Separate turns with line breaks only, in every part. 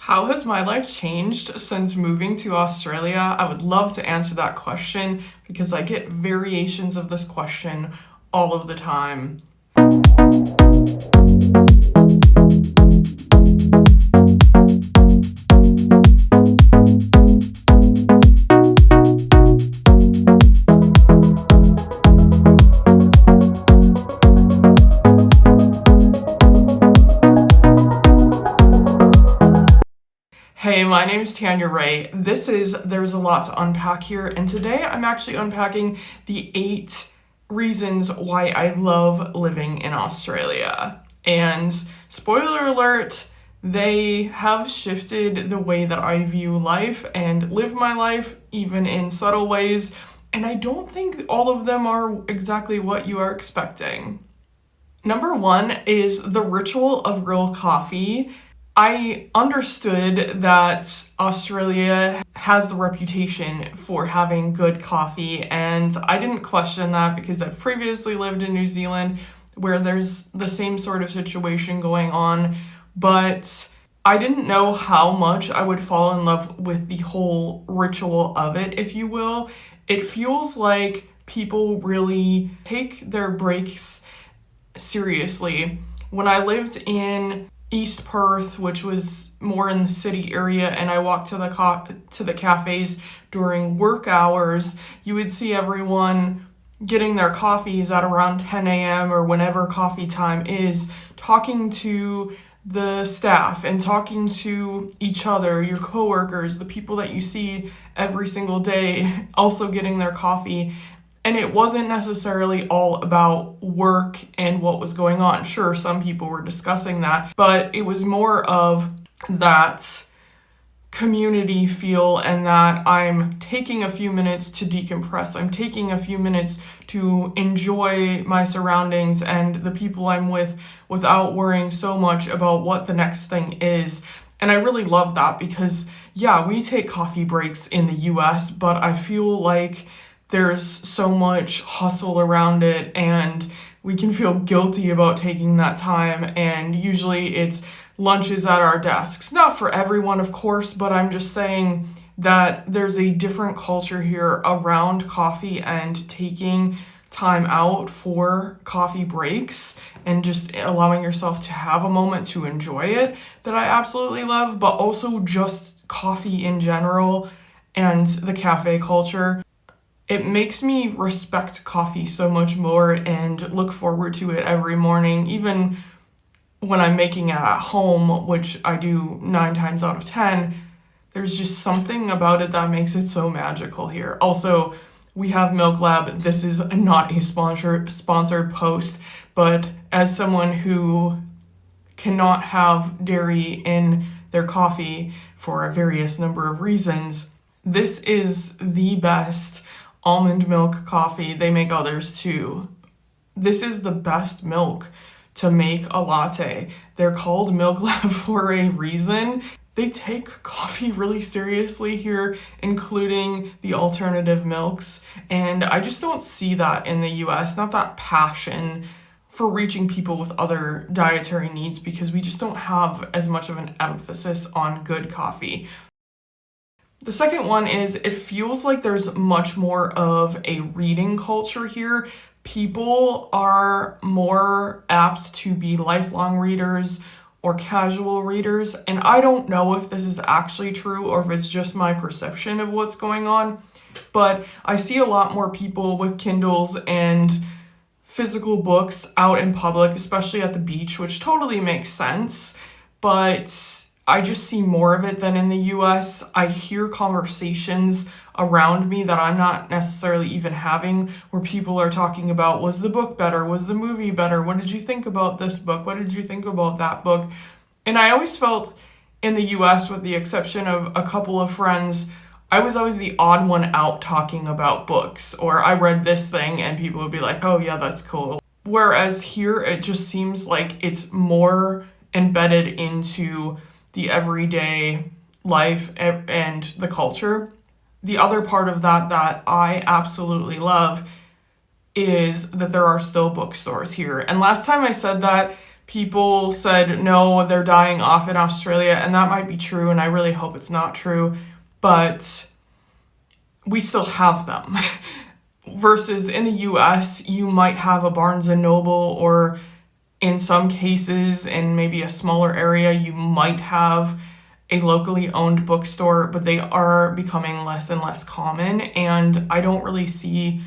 How has my life changed since moving to Australia? I would love to answer that question because I get variations of this question all of the time. Hey, my name's Tanya Ray. There's a lot to unpack here, and today I'm actually unpacking the 8 reasons why I love living in Australia. And spoiler alert, they have shifted the way that I view life and live my life, even in subtle ways, and I don't think all of them are exactly what you are expecting. Number one is the ritual of real coffee. I understood that Australia has the reputation for having good coffee, and I didn't question that because I've previously lived in New Zealand where there's the same sort of situation going on, but I didn't know how much I would fall in love with the whole ritual of it, if you will. It feels like people really take their breaks seriously. When I lived in East Perth, which was more in the city area, and I walked to the cafes during work hours, you would see everyone getting their coffees at around 10 a.m. or whenever coffee time is, talking to the staff and talking to each other, your coworkers, the people that you see every single day, also getting their coffee. And it wasn't necessarily all about work and what was going on. Sure, some people were discussing that, but it was more of that community feel and that I'm taking a few minutes to decompress. I'm taking a few minutes to enjoy my surroundings and the people I'm with without worrying so much about what the next thing is. And I really love that because, yeah, we take coffee breaks in the US, but I feel like there's so much hustle around it and we can feel guilty about taking that time, and usually it's lunches at our desks. Not for everyone, of course, but I'm just saying that there's a different culture here around coffee and taking time out for coffee breaks and just allowing yourself to have a moment to enjoy it that I absolutely love, but also just coffee in general and the cafe culture. It makes me respect coffee so much more and look forward to it every morning, even when I'm making it at home, which I do 9 times out of 10. There's just something about it that makes it so magical here. Also, we have Milk Lab. This is not a sponsored post, but as someone who cannot have dairy in their coffee for a various number of reasons, this is the best almond milk coffee. They make others too. This is the best milk to make a latte. They're called Milk Lab for a reason. They take coffee really seriously here, including the alternative milks. And I just don't see that in the US, not that passion for reaching people with other dietary needs because we just don't have as much of an emphasis on good coffee. The second one is it feels like there's much more of a reading culture here. People are more apt to be lifelong readers or casual readers, and I don't know if this is actually true or if it's just my perception of what's going on, but I see a lot more people with Kindles and physical books out in public, especially at the beach, which totally makes sense, but I just see more of it than in the US. I hear conversations around me that I'm not necessarily even having where people are talking about, was the book better? Was the movie better? What did you think about this book? What did you think about that book? And I always felt in the US, with the exception of a couple of friends, I was always the odd one out talking about books, or I read this thing and people would be like, oh yeah, that's cool. Whereas here, it just seems like it's more embedded into the everyday life and the culture. The other part of that I absolutely love is that there are still bookstores here. And last time I said that, People said, no, they're dying off in Australia, and that might be true, and I really hope it's not true, but we still have them. Versus in the US, you might have a Barnes and Noble, or in some cases, in maybe a smaller area, you might have a locally owned bookstore, but they are becoming less and less common, and I don't really see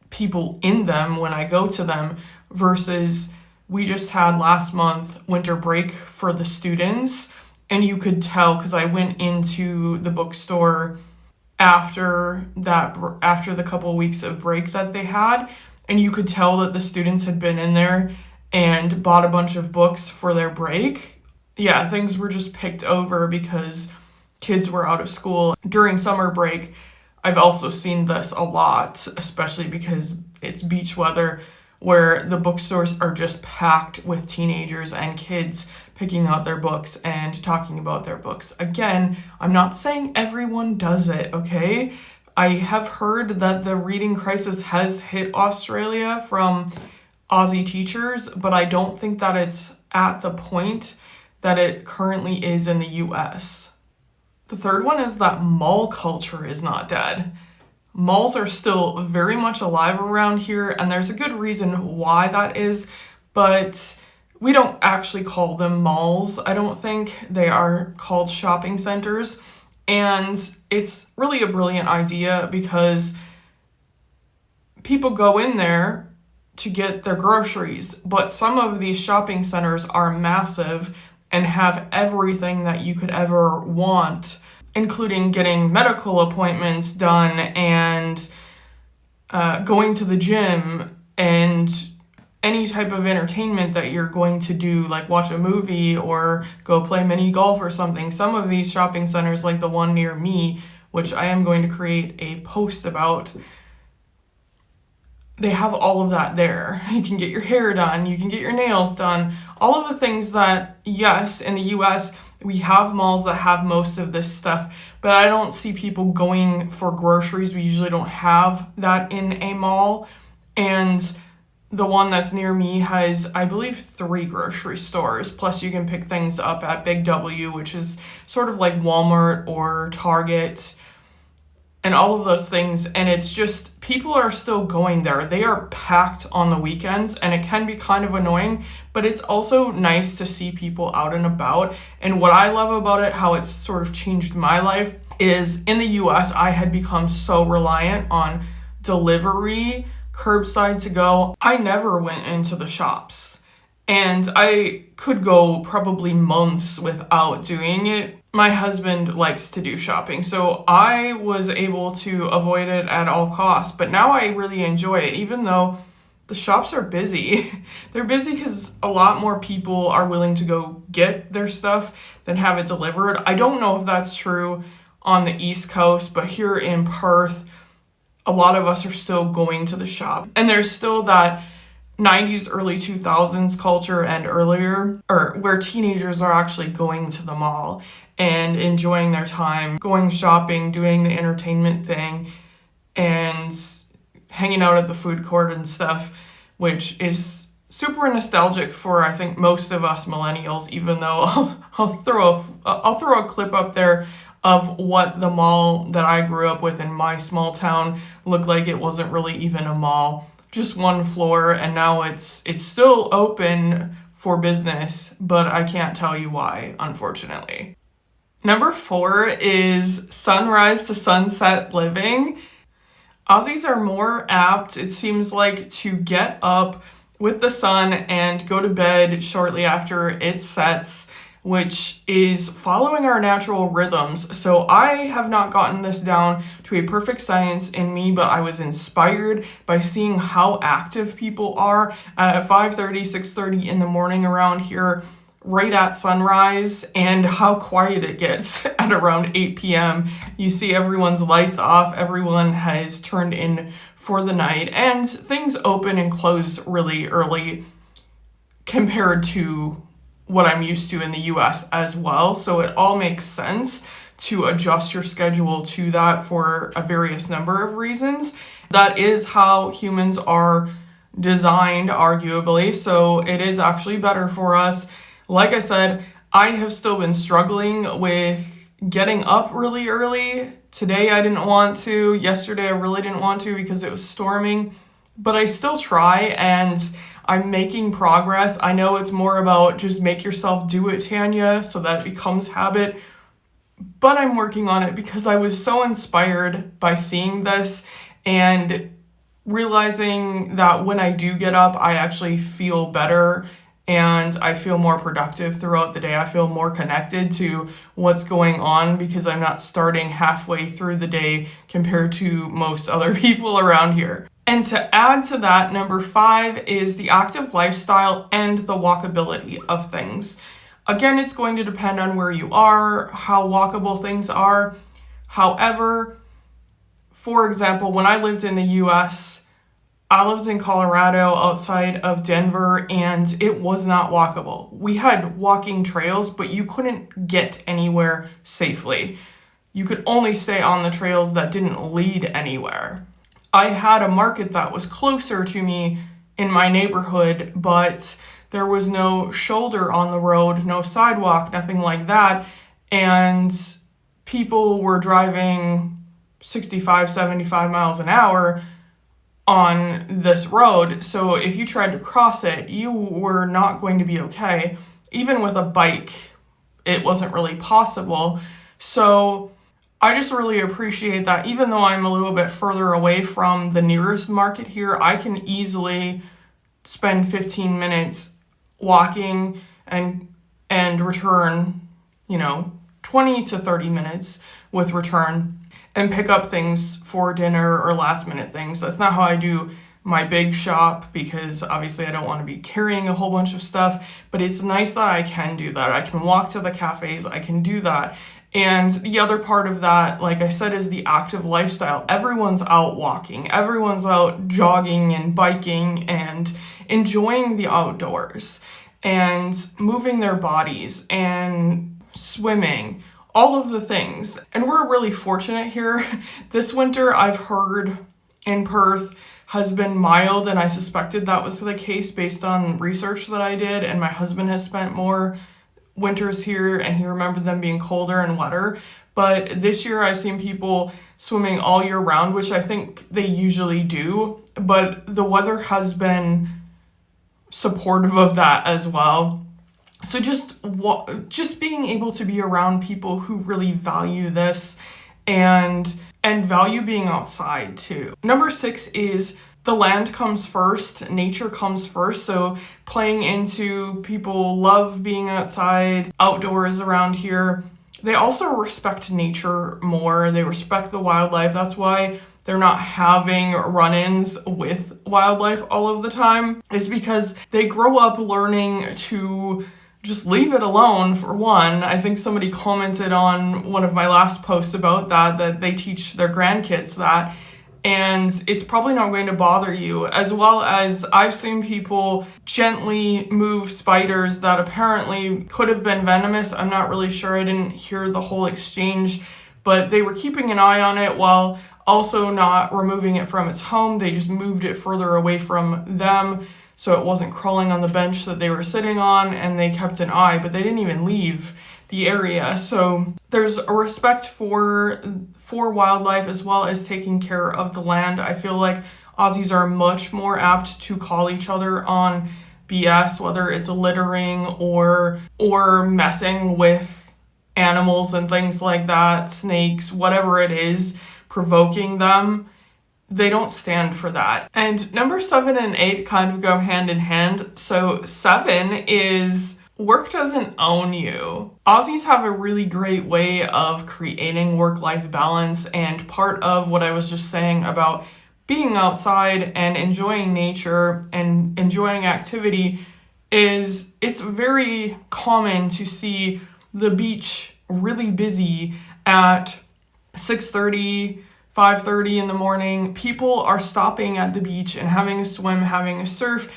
people in them when I go to them. Versus we just had last month winter break for the students, and you could tell because I went into the bookstore after the couple of weeks of break that they had, and you could tell that the students had been in there and bought a bunch of books for their break. Yeah, things were just picked over because kids were out of school. During summer break, I've also seen this a lot, especially because it's beach weather, where the bookstores are just packed with teenagers and kids picking out their books and talking about their books. Again, I'm not saying everyone does it, okay? I have heard that the reading crisis has hit Australia from Aussie teachers, but I don't think that it's at the point that it currently is in the US. The third one is that mall culture is not dead. Malls are still very much alive around here, and there's a good reason why that is, but we don't actually call them malls. I don't think they are called shopping centers, and it's really a brilliant idea because people go in there to get their groceries, but some of these shopping centers are massive and have everything that you could ever want, including getting medical appointments done and going to the gym and any type of entertainment that you're going to do, like watch a movie or go play mini golf or something. Some of these shopping centers, like the one near me, which I am going to create a post about, they have all of that there. You can get your hair done, you can get your nails done, all of the things that, yes, in the US, we have malls that have most of this stuff, but I don't see people going for groceries. We usually don't have that in a mall. And the one that's near me has, I believe, 3 grocery stores. Plus you can pick things up at Big W, which is sort of like Walmart or Target, and all of those things. And it's just, people are still going there. They are packed on the weekends, and it can be kind of annoying, but it's also nice to see people out and about. And what I love about it, how it's sort of changed my life, is in the US, I had become so reliant on delivery, curbside to go. I never went into the shops, and I could go probably months without doing it. My husband likes to do shopping, so I was able to avoid it at all costs, but now I really enjoy it, even though the shops are busy. They're busy because a lot more people are willing to go get their stuff than have it delivered. I don't know if that's true on the East Coast, but here in Perth, a lot of us are still going to the shop. And there's still that 90s, early 2000s culture and earlier, or where teenagers are actually going to the mall and enjoying their time, going shopping, doing the entertainment thing, and hanging out at the food court and stuff, which is super nostalgic for, I think, most of us millennials, even though I'll throw a clip up there of what the mall that I grew up with in my small town looked like. It wasn't really even a mall, just one floor, and now it's still open for business, but I can't tell you why, unfortunately. Number 4 is sunrise to sunset living. Aussies are more apt, it seems like, to get up with the sun and go to bed shortly after it sets, which is following our natural rhythms. So I have not gotten this down to a perfect science in me, but I was inspired by seeing how active people are at 5:30, 6:30 in the morning around here, right at sunrise, and how quiet it gets at around 8 p.m. You see everyone's lights off, everyone has turned in for the night, and things open and close really early compared to what I'm used to in the US as well. So it all makes sense to adjust your schedule to that for a various number of reasons. That is how humans are designed, arguably, so it is actually better for us. Like I said, I have still been struggling with getting up really early. Today I didn't want to. Yesterday I really didn't want to because it was storming. But I still try, and I'm making progress. I know it's more about just make yourself do it, Tanya, so that it becomes habit. But I'm working on it because I was so inspired by seeing this and realizing that when I do get up, I actually feel better and I feel more productive throughout the day. I feel more connected to what's going on because I'm not starting halfway through the day compared to most other people around here. And to add to that, number 5 is the active lifestyle and the walkability of things. Again, it's going to depend on where you are, how walkable things are. However, for example, when I lived in the US, I lived in Colorado outside of Denver, and it was not walkable. We had walking trails, but you couldn't get anywhere safely. You could only stay on the trails that didn't lead anywhere. I had a market that was closer to me in my neighborhood, but there was no shoulder on the road, no sidewalk, nothing like that. And people were driving 65, 75 miles an hour on this road. So if you tried to cross it, you were not going to be okay. Even with a bike, it wasn't really possible. So I just really appreciate that even though I'm a little bit further away from the nearest market here, I can easily spend 15 minutes walking and return, 20 to 30 minutes with return and pick up things for dinner or last minute things. That's not how I do my big shop because obviously I don't want to be carrying a whole bunch of stuff, but it's nice that I can do that. I can walk to the cafes, I can do that. And the other part of that, like I said, is the active lifestyle. Everyone's out walking, everyone's out jogging and biking and enjoying the outdoors and moving their bodies and swimming, all of the things. And we're really fortunate here. This winter, I've heard in Perth has been mild, and I suspected that was the case based on research that I did, and my husband has spent more winters here and he remembered them being colder and wetter. But this year I've seen people swimming all year round, which I think they usually do, but the weather has been supportive of that as well. So just being able to be around people who really value this and value being outside too. Number 6 is the land comes first, nature comes first. So playing into people love being outside, outdoors around here. They also respect nature more. They respect the wildlife. That's why they're not having run-ins with wildlife all of the time, is because they grow up learning to just leave it alone, for one. I think somebody commented on one of my last posts about that they teach their grandkids that, and it's probably not going to bother you. As well as I've seen people gently move spiders that apparently could have been venomous. I'm not really sure. I didn't hear the whole exchange, but they were keeping an eye on it while also not removing it from its home. They just moved it further away from them so it wasn't crawling on the bench that they were sitting on, and they kept an eye, but they didn't even leave the area. So there's a respect for wildlife as well as taking care of the land. I feel like Aussies are much more apt to call each other on BS, whether it's littering or messing with animals and things like that, snakes, whatever it is, provoking them. They don't stand for that. And number 7 and 8 kind of go hand in hand. So 7 is work doesn't own you. Aussies have a really great way of creating work-life balance, and part of what I was just saying about being outside and enjoying nature and enjoying activity is it's very common to see the beach really busy at 6:30, 5:30 in the morning. People are stopping at the beach and having a swim, having a surf,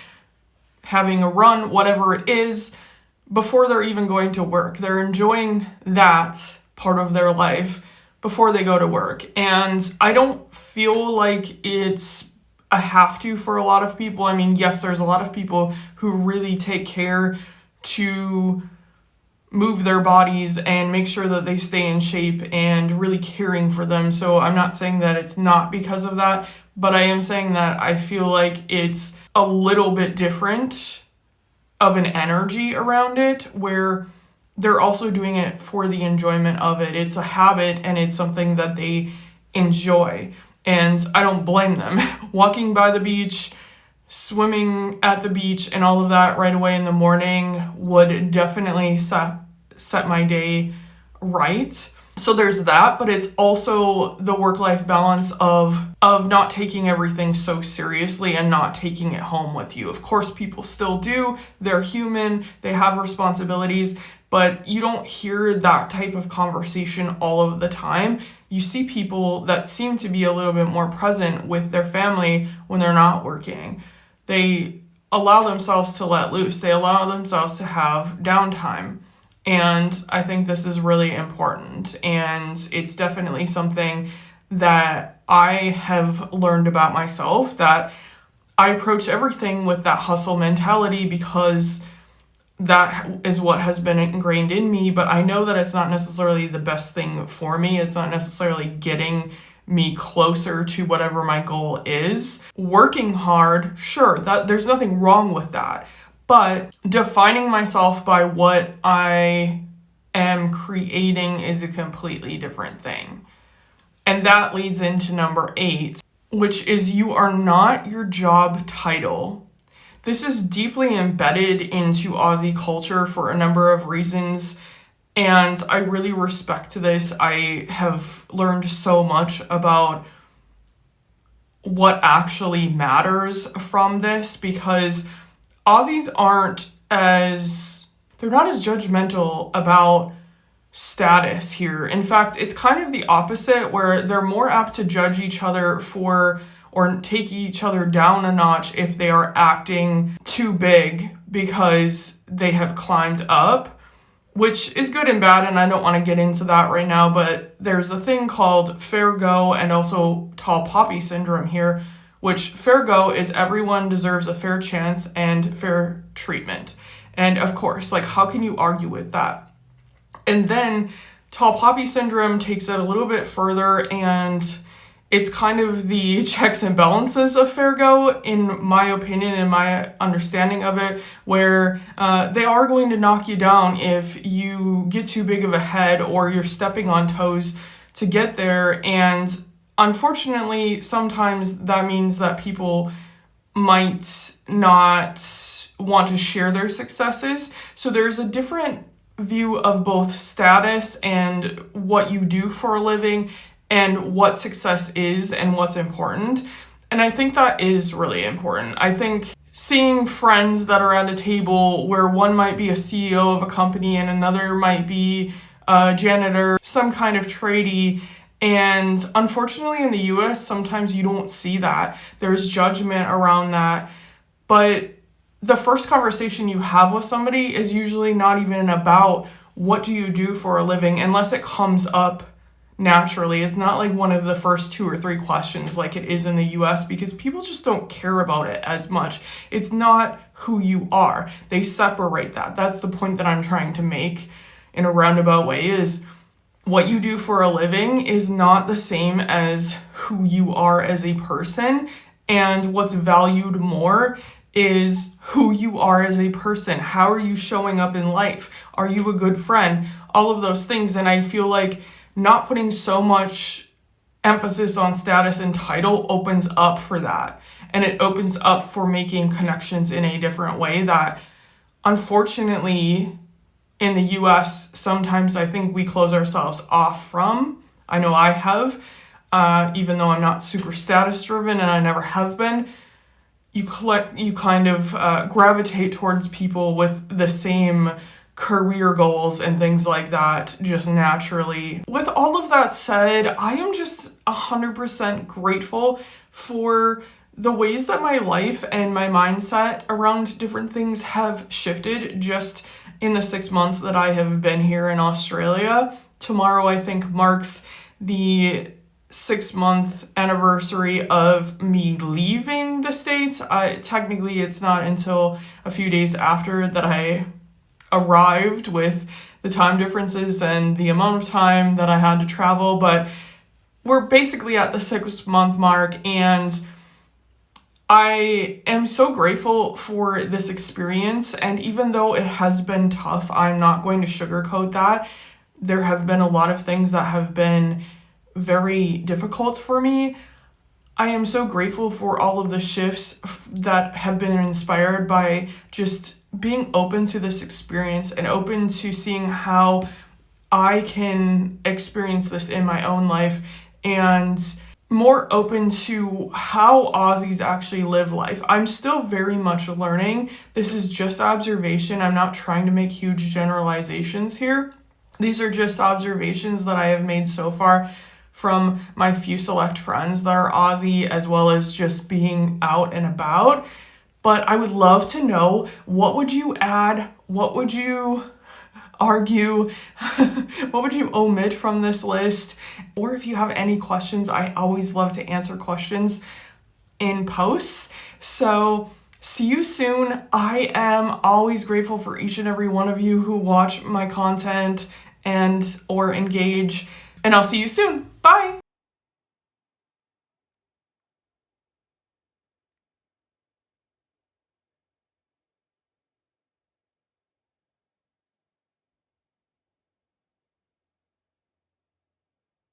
having a run, whatever it is, before they're even going to work. They're enjoying that part of their life before they go to work. And I don't feel like it's a have to for a lot of people. I mean, yes, there's a lot of people who really take care to move their bodies and make sure that they stay in shape and really caring for them. So I'm not saying that it's not because of that, but I am saying that I feel like it's a little bit different of an energy around it, where they're also doing it for the enjoyment of it. It's a habit and it's something that they enjoy. And I don't blame them. Walking by the beach, swimming at the beach, and all of that right away in the morning would definitely set my day right. So there's that, but it's also the work-life balance of not taking everything so seriously and not taking it home with you. Of course, people still do. They're human. They have responsibilities, but you don't hear that type of conversation all of the time. You see people that seem to be a little bit more present with their family when they're not working. They allow themselves to let loose. They allow themselves to have downtime. And I think this is really important. And it's definitely something that I have learned about myself, that I approach everything with that hustle mentality because that is what has been ingrained in me. But I know that it's not necessarily the best thing for me. It's not necessarily getting me closer to whatever my goal is. Working hard, sure, that there's nothing wrong with that. But defining myself by what I am creating is a completely different thing. And that leads into number 8, which is you are not your job title. This is deeply embedded into Aussie culture for a number of reasons, and I really respect this. I have learned so much about what actually matters from this, because Aussies they're not as judgmental about status here. In fact, it's kind of the opposite, where they're more apt to judge each other for or take each other down a notch if they are acting too big because they have climbed up, which is good and bad, and I don't want to get into that right now, but there's a thing called fair go and also tall poppy syndrome here, which fair go is everyone deserves a fair chance and fair treatment. And of course, like, how can you argue with that? And then tall poppy syndrome takes it a little bit further, and it's kind of the checks and balances of fair go, in my opinion and my understanding of it, where they are going to knock you down if you get too big of a head or you're stepping on toes to get there. And unfortunately, sometimes that means that people might not want to share their successes. So there's a different view of both status and what you do for a living and what success is and what's important. And I think that is really important. I think seeing friends that are at a table where one might be a CEO of a company and another might be a janitor, some kind of tradie, and unfortunately in the US, sometimes you don't see that. There's judgment around that. But the first conversation you have with somebody is usually not even about what do you do for a living, unless it comes up naturally. It's not like one of the first 2 or 3 questions like it is in the US, because people just don't care about it as much. It's not who you are. They separate that. That's the point that I'm trying to make in a roundabout way, is what you do for a living is not the same as who you are as a person. And what's valued more is who you are as a person. How are you showing up in life? Are you a good friend? All of those things. And I feel like not putting so much emphasis on status and title opens up for that. And it opens up for making connections in a different way that, unfortunately, in the US, sometimes I think we close ourselves off from. I know I have, even though I'm not super status driven and I never have been. You kind of gravitate towards people with the same career goals and things like that just naturally. With all of that said, I am just 100% grateful for the ways that my life and my mindset around different things have shifted just in the 6 months that I have been here in Australia. Tomorrow, I think, marks the 6-month anniversary of me leaving the States. Technically, it's not until a few days after that I arrived, with the time differences and the amount of time that I had to travel, but we're basically at the 6-month mark, and I am so grateful for this experience. And even though it has been tough, I'm not going to sugarcoat that. There have been a lot of things that have been very difficult for me. I am so grateful for all of the shifts that have been inspired by just being open to this experience and open to seeing how I can experience this in my own life, and more open to how Aussies actually live life. I'm still very much learning. This is just observation. I'm not trying to make huge generalizations here. These are just observations that I have made so far from my few select friends that are Aussie, as well as just being out and about. But I would love to know, what would you add? What would you argue? What would you omit from this list? Or if you have any questions, I always love to answer questions in posts. So see you soon. I am always grateful for each and every one of you who watch my content and or engage, and I'll see you soon. Bye.